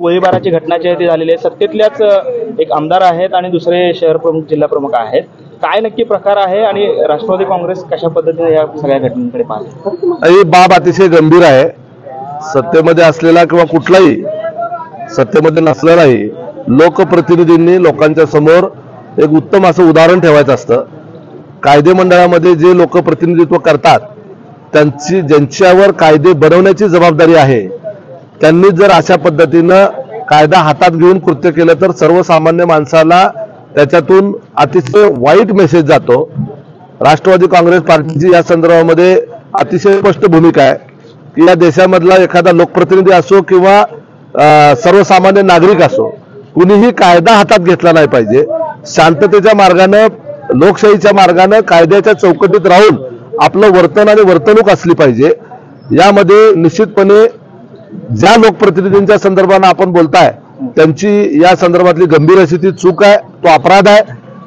गोळीबाराची घटना जी आहे ती झालेली आहे, सत्तेतल्याच एक आमदार आहेत आणि दुसरे शहर प्रमुख जिल्हा प्रमुख आहेत. काय नक्की प्रकार आहे आणि राष्ट्रवादी काँग्रेस कशा पद्धतीने या सगळ्या घटनांकडे पाहते? ही बाब अतिशय गंभीर आहे. सत्तेमध्ये असलेला किंवा कुठलाही सत्तेमध्ये नसलेलाही लोकप्रतिनिधींनी लोकांच्या समोर एक उत्तम असं उदाहरण ठेवायचं असतं. कायदे मंडळामध्ये जे लोक प्रतिनिधित्व करतात ज्यांच्यावर कायदे बनवण्याची जबाबदारी आहे त्यांनी जर अशा पद्धतीनं कायदा हातात घेऊन कृत्य केलं तर सर्वसामान्य माणसाला त्याच्यातून अतिशय वाईट मेसेज जातो. राष्ट्रवादी काँग्रेस पार्टीची या संदर्भामध्ये अतिशय स्पष्ट भूमिका आहे की या देशामधला एखादा लोकप्रतिनिधी असो किंवा सर्वसामान्य नागरिक असो, कुणीही कायदा हातात घेतला नाही पाहिजे. शांततेच्या मार्गानं, लोकशाहीच्या मार्गानं, कायद्याच्या चौकटीत राहून आपलं वर्तन आणि वर्तणूक असली पाहिजे. यामध्ये निश्चितपणे ज्या लोकप्रतिनिधींच्या संदर्भानं आपण बोलताय त्यांची या संदर्भातली गंभीर अशी ती चूक आहे, तो अपराध आहे.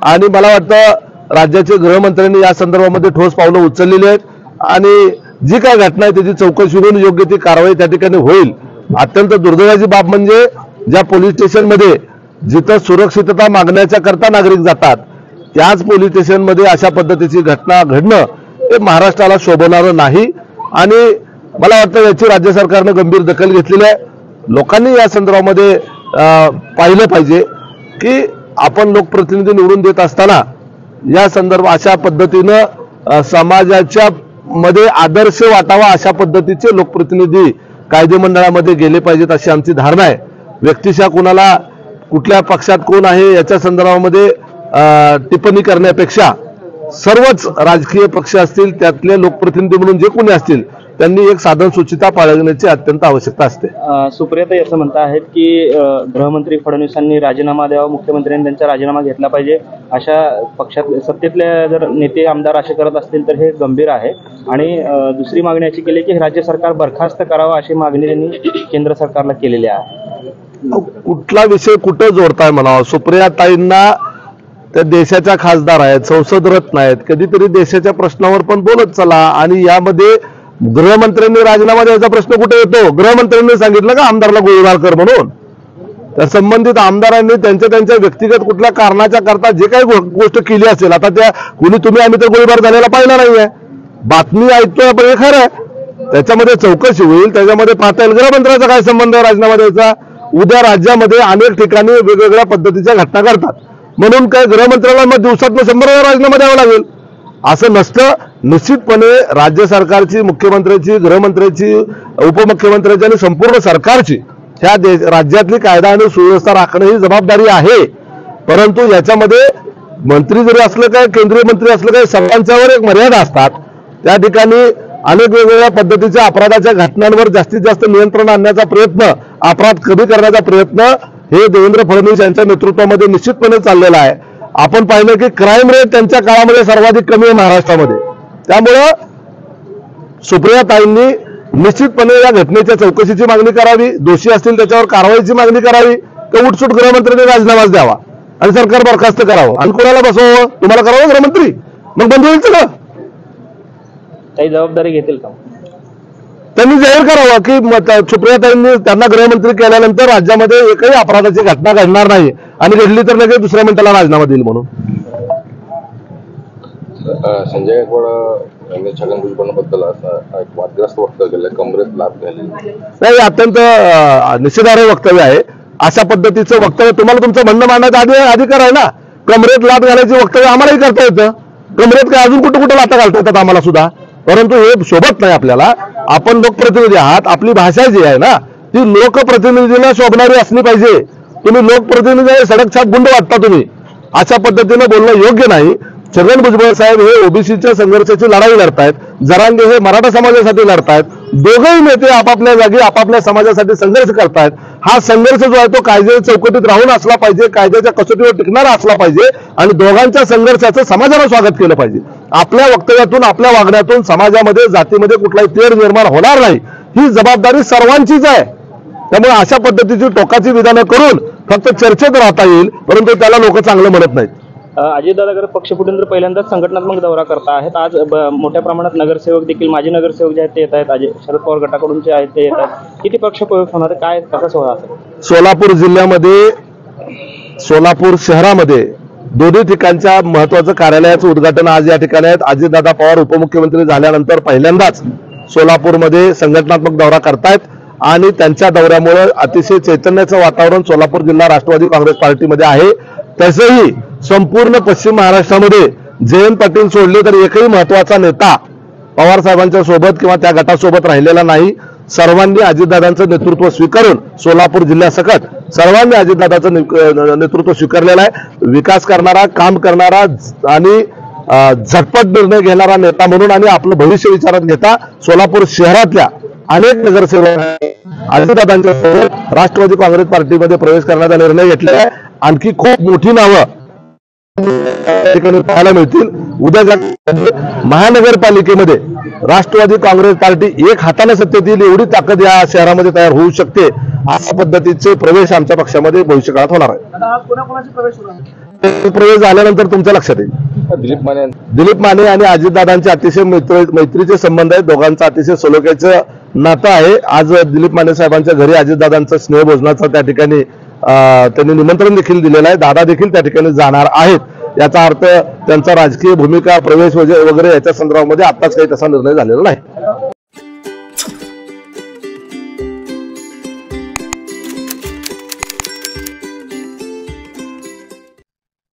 आणि मला वाटतं राज्याचे गृहमंत्र्यांनी या संदर्भामध्ये ठोस पावलं उचललेली आहेत आणि जी काय घटना आहे त्याची चौकशी होऊन योग्य ती कारवाई त्या ठिकाणी होईल. अत्यंत दुर्दैवाची बाब म्हणजे ज्या पोलीस स्टेशनमध्ये जिथं सुरक्षितता मागण्याच्या करता नागरिक जातात त्याच पोलीस स्टेशनमध्ये अशा पद्धतीची घटना घडणं हे महाराष्ट्राला शोभणारं नाही. आणि मला वाटतं याची राज्य सरकारनं गंभीर दखल घेतलेली आहे. लोकांनी या संदर्भामध्ये पाहिलं पाहिजे की आपण लोकप्रतिनिधी निवडून देत असताना या अशा पद्धतीनं समाजाच्या मध्ये आदर्श वाटावा अशा पद्धतीचे लोकप्रतिनिधी कायदे मंडळामध्ये गेले पाहिजेत अशी आमची धारणा आहे. व्यक्तिशः कुणाला कुठल्या पक्षात कोण आहे याच्या संदर्भामध्ये टिप्पणी करण्यापेक्षा सर्वच राजकीय पक्ष असतील त्यातले लोकप्रतिनिधी म्हणून जे कोणी असतील त्यांनी एक साधन सुचिता बाळगण्याची अत्यंत आवश्यकता असते. सुप्रियाताई असं म्हणता आहेत की गृहमंत्री फडणवीसांनी राजीनामा द्यावा, मुख्यमंत्र्यांनी त्यांचा राजीनामा घेतला पाहिजे. अशा पक्षात सत्तेतले जर नेते आमदार असे करत असतील तर हे गंभीर आहे. आणि दुसरी मागणी अशी केली की राज्य सरकार बरखास्त करावं अशी मागणी त्यांनी केंद्र सरकारला केलेली आहे. कुठला विषय कुठं जोडताय म्हणावं? सुप्रियाताईंना त्या देशाच्या खासदार आहेत, संसद रत्न आहेत, कधीतरी देशाच्या प्रश्नावर पण बोलत चला. आणि यामध्ये गृहमंत्र्यांनी राजीनामा द्यायचा प्रश्न कुठे येतो? गृहमंत्र्यांनी सांगितलं का आमदारला गोळीबार कर म्हणून? तर संबंधित आमदारांनी त्यांच्या व्यक्तिगत कुठल्या कारणाच्या करता जे काही गोष्ट केली असेल, आता त्या तुम्ही आम्ही तर गोळीबार झालेला पाहिला नाहीये, बातमी ऐकतोय आपण, हे खरं आहे. त्याच्यामध्ये चौकशी होईल, त्याच्यामध्ये पाहता येईल गृहमंत्र्याचा काय संबंध राजीनामा द्यायचा. उद्या राज्यामध्ये अनेक ठिकाणी वेगवेगळ्या पद्धतीच्या घटना घडतात म्हणून काय गृहमंत्र्याला मग दिवसातनं 100 वेळा राजीनामा द्यावा लागेल असं नसतं. निश्चितपणे राज्य सरकारची, मुख्यमंत्र्याची, गृहमंत्र्याची, उपमुख्यमंत्र्याची आणि संपूर्ण सरकारची ह्या राज्यातली कायदा आणि सुव्यवस्था राखणं ही जबाबदारी आहे. परंतु याच्यामध्ये मंत्री जरी असलं काय, केंद्रीय मंत्री असलं काय, सर्वांच्यावर एक मर्यादा असतात. त्या ठिकाणी अनेक वेगवेगळ्या पद्धतीच्या अपराधाच्या घटनांवर जास्तीत जास्त नियंत्रण आणण्याचा प्रयत्न, अपराध कमी करण्याचा प्रयत्न हे देवेंद्र फडणवीस यांच्या नेतृत्वामध्ये निश्चितपणे चाललेला आहे. आपण पाहिलं की क्राईम रेट त्यांच्या काळामध्ये सर्वाधिक कमी आहे महाराष्ट्रामध्ये. त्यामुळं सुप्रियाताईंनी निश्चितपणे या घटनेच्या चौकशीची मागणी करावी, दोषी असतील त्याच्यावर कारवाईची मागणी करावी, तर उठसूट गृहमंत्र्यांनी राजीनामाच द्यावा आणि सरकार बरखास्त करावं. आणि कोणाला बसवावं? तुम्हाला करावं गृहमंत्री, मग बंद होईल सगळं. काही जबाबदारी घेतील का? त्यांनी जाहीर करावं की सुप्रियाताईंनी त्यांना गृहमंत्री केल्यानंतर राज्यामध्ये एकही अपराधाची घटना घडणार नाही आणि घडली तर लगेच दुसऱ्या मिनिटाला राजीनामा देईल म्हणून. संजय गायकवाड यांनी छगन भुजबळांबद्दल असं एक वादग्रस्त वक्तव्य केलं, कमरेत लाभ घाली. नाही, अत्यंत निषेधार्ह वक्तव्य आहे. अशा पद्धतीचं वक्तव्य तुम्हाला तुमचं म्हणणं मांडण्याचा अधिकार आहे ना. कमरेत लाभ घालायची वक्तव्य आम्हालाही करता येतं. कमरेत काय अजून कुठं कुठं लाथा घालता येतात आम्हाला सुद्धा, परंतु हे शोभत नाही आपल्याला. आपण लोकप्रतिनिधी आहात, आपली भाषा जी आहे ना ती लोकप्रतिनिधीला शोभणारी असली पाहिजे. तुम्ही लोकप्रतिनिधी सडकछाप गुंड वाटता तुम्ही, अशा पद्धतीनं बोलणं योग्य नाही. छगन भुजबळ साहेब हे ओबीसीच्या संघर्षाची लढाई लढतायत, जरांगे हे मराठा समाजासाठी लढतायत. दोघंही नेते आपापल्या जागी आपापल्या समाजासाठी संघर्ष करतायत. हा संघर्ष जो आहे तो कायद्याच्या चौकटीत राहून असला पाहिजे, कायद्याच्या कसोटीवर टिकणारा असला पाहिजे आणि दोघांच्या संघर्षाचं समाजानं स्वागत केलं पाहिजे. आपल्या वक्तव्यातून, आपल्या वागण्यातून समाजामध्ये, जातीमध्ये कुठलाही तेढ निर्माण होणार नाही, ही जबाबदारी सर्वांचीच आहे. त्यामुळे अशा पद्धतीची टोकाची विधानं करून फक्त चर्चेत राहता येईल, परंतु त्याला लोक चांगलं म्हणत नाहीत. अजितदादा पक्षफुटीनंतर पहिल्यांदाच संघटनात्मक दौरा करता आहेत. आज मोठ्या प्रमाणात नगरसेवक देखील, माजी नगरसेवक जे आहेत ते येत आहेत, शरद पवार गटाकडून जे आहेत ते येत आहेत. किती पक्षप्रवेश होणार आहे, काय कसा सोहळा असेल? सोलापूर जिल्ह्यामध्ये, सोलापूर शहरामध्ये दोन्ही ठिकाणच्या महत्वाचं कार्यालयाचं उद्घाटन आज या ठिकाणी आहेत. अजितदादा पवार उपमुख्यमंत्री झाल्यानंतर पहिल्यांदाच सोलापूरमध्ये संघटनात्मक दौरा करतायत आणि त्यांच्या दौऱ्यामुळे अतिशय चैतन्याचं वातावरण सोलापूर जिल्हा राष्ट्रवादी काँग्रेस पार्टीमध्ये आहे. तसंही संपूर्ण पश्चिम महाराष्ट्रामध्ये जयंत पाटील सोडले तर एकही महत्वाचा नेता पवार साहेबांच्या सोबत किंवा त्या गटासोबत राहिलेला नाही. सर्वांनी अजितदादांचं नेतृत्व स्वीकारून, सोलापूर जिल्ह्यासकट सर्वांनी अजितदादाचं नेतृत्व स्वीकारलेलं आहे. विकास करणारा, काम करणारा आणि झटपट निर्णय घेणारा नेता म्हणून आणि आपलं भविष्य विचारात घेता सोलापूर शहरातल्या अनेक नगरसेवक अजितदादांच्या सोबत राष्ट्रवादी काँग्रेस पार्टीमध्ये प्रवेश करण्याचा निर्णय घेतलेला आहे. आणखी खूप मोठी नावं ठिकाणी पाहायला मिळतील. उद्या महानगरपालिकेमध्ये राष्ट्रवादी काँग्रेस पार्टी एक हाताने सत्तेत येईल एवढी ताकद या शहरामध्ये तयार होऊ शकते. अशा पद्धतीचे प्रवेश आमच्या पक्षामध्ये भविष्य काळात होणार आहे. प्रवेश झाल्यानंतर तुमच्या लक्षात येईल. दिलीप माने आणि अजितदादांचे अतिशय मैत्रीचे संबंध आहेत. दोघांचं अतिशय सलोख्याचं नातं आहे. आज दिलीप माने साहेबांच्या घरी अजितदादांचं स्नेहभोजनाचं त्या ठिकाणी त्यांनी निमंत्रण देखील दिलेलं आहे. दादा देखील त्या ठिकाणी जाणार आहेत. याचा अर्थ त्यांचा राजकीय भूमिका, प्रवेश वगैरे याच्या संदर्भामध्ये आताच काही तसा निर्णय झालेला नाही.